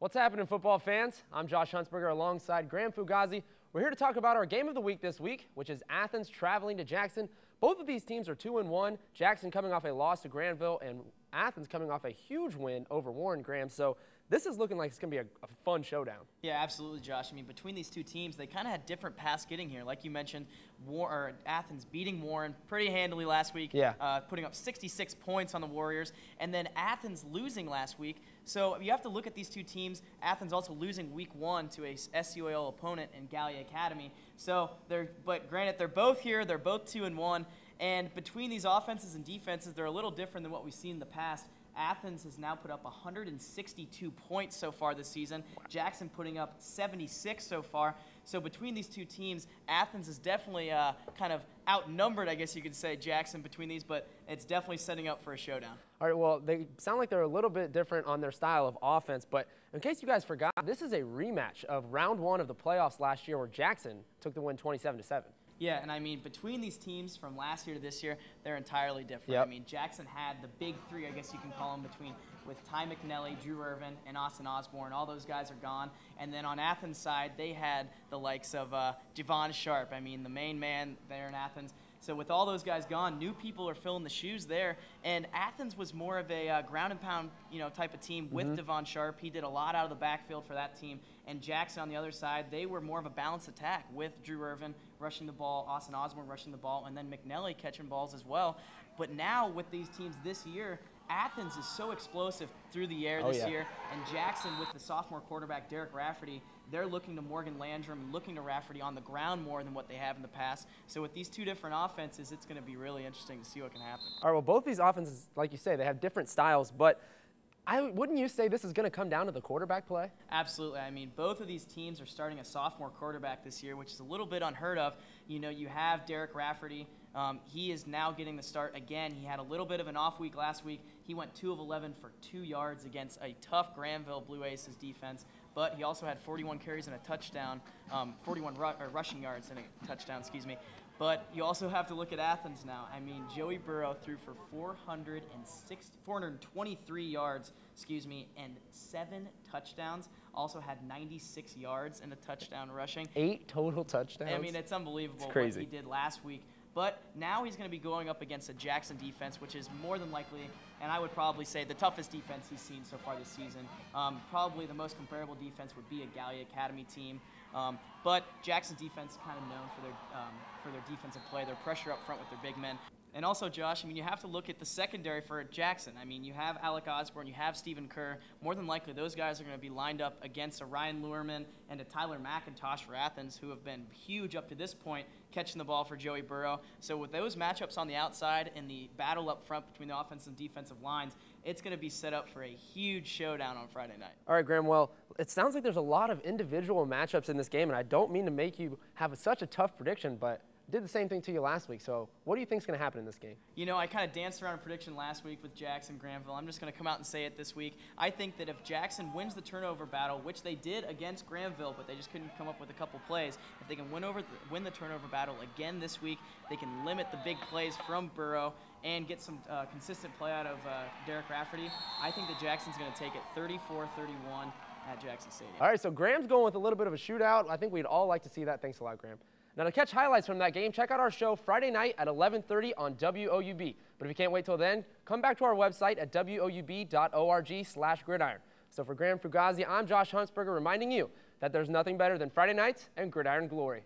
What's happening, football fans? I'm Josh Huntsberger alongside Graham Fugazzi. We're here to talk about our game of the week this week, which is Athens traveling to Jackson. Both of these teams are 2-1. Jackson coming off a loss to Granville, and Athens coming off a huge win over Warren, Graham. So this is looking like it's going to be a fun showdown. Yeah, absolutely, Josh. I mean, between these two teams, they kind of had different paths getting here. Like you mentioned, Athens beating Warren pretty handily last week, putting up 66 points on the Warriors, and then Athens losing last week. So you have to look at these two teams. Athens also losing week 1 to a SCOL opponent in Gallia Academy. So but granted, they're both here. They're both 2-1. And between these offenses and defenses, they're a little different than what we've seen in the past. Athens has now put up 162 points so far this season. Wow. Jackson putting up 76 so far. So between these two teams, Athens is definitely kind of outnumbered, I guess you could say, Jackson between these, but it's definitely setting up for a showdown. All right, well, they sound like they're a little bit different on their style of offense, but in case you guys forgot, this is a rematch of round 1 of the playoffs last year where Jackson took the win 27-7. Yeah, and I mean, between these teams from last year to this year, they're entirely different. Yep. I mean, Jackson had the big three, I guess you can call them, with Ty McNelly, Drew Irvin, and Austin Osborne. All those guys are gone. And then on Athens' side, they had the likes of Javon Sharp, I mean, the main man there in Athens. So with all those guys gone, new people are filling the shoes there. And Athens was more of a ground and pound, type of team with Devon Sharp. He did a lot out of the backfield for that team. And Jackson on the other side, they were more of a balanced attack with Drew Irvin rushing the ball, Austin Osborne rushing the ball, and then McNelly catching balls as well. But now with these teams this year, Athens is so explosive through the air this year, and Jackson with the sophomore quarterback Derek Rafferty, they're looking to Morgan Landrum and looking to Rafferty on the ground more than what they have in the past. So with these two different offenses, it's going to be really interesting to see what can happen. All right, well, both these offenses, like you say, they have different styles, but wouldn't you say this is going to come down to the quarterback play? Absolutely. I mean, both of these teams are starting a sophomore quarterback this year, which is a little bit unheard of. You have Derek Rafferty. He is now getting the start again. He had a little bit of an off week last week. He went 2 of 11 for 2 yards against a tough Granville Blue Aces defense, but he also had 41 carries and a touchdown, 41 rushing yards and a touchdown, excuse me. But you also have to look at Athens now. I mean, Joey Burrow threw for 423 yards, and 7 touchdowns. Also had 96 yards and a touchdown rushing. 8 total touchdowns. I mean, it's unbelievable what he did last week. But now he's going to be going up against a Jackson defense, which is more than likely, and I would probably say the toughest defense he's seen so far this season. Probably the most comparable defense would be a Gallia Academy team. But Jackson's defense is kind of known for their defensive play, their pressure up front with their big men. And also, Josh, I mean, you have to look at the secondary for Jackson. I mean, you have Alec Osborne, you have Stephen Kerr. More than likely, those guys are going to be lined up against a Ryan Luhrmann and a Tyler McIntosh for Athens, who have been huge up to this point, catching the ball for Joey Burrow. So with those matchups on the outside and the battle up front between the offensive and defensive lines, it's going to be set up for a huge showdown on Friday night. All right, Graham, well, it sounds like there's a lot of individual matchups in this game, and I don't mean to make you have such a tough prediction, but did the same thing to you last week. So what do you think is going to happen in this game? I kind of danced around a prediction last week with Jackson Granville. I'm just going to come out and say it this week. I think that if Jackson wins the turnover battle, which they did against Granville, but they just couldn't come up with a couple plays, if they can win the turnover battle again this week, they can limit the big plays from Burrow and get some consistent play out of Derek Rafferty. I think that Jackson's going to take it 34-31 at Jackson Stadium. All right, so Graham's going with a little bit of a shootout. I think we'd all like to see that. Thanks a lot, Graham. Now, to catch highlights from that game, check out our show Friday night at 11:30 on WOUB. But if you can't wait till then, come back to our website at woub.org/gridiron. So for Graham Fugazzi, I'm Josh Huntsberger reminding you that there's nothing better than Friday nights and gridiron glory.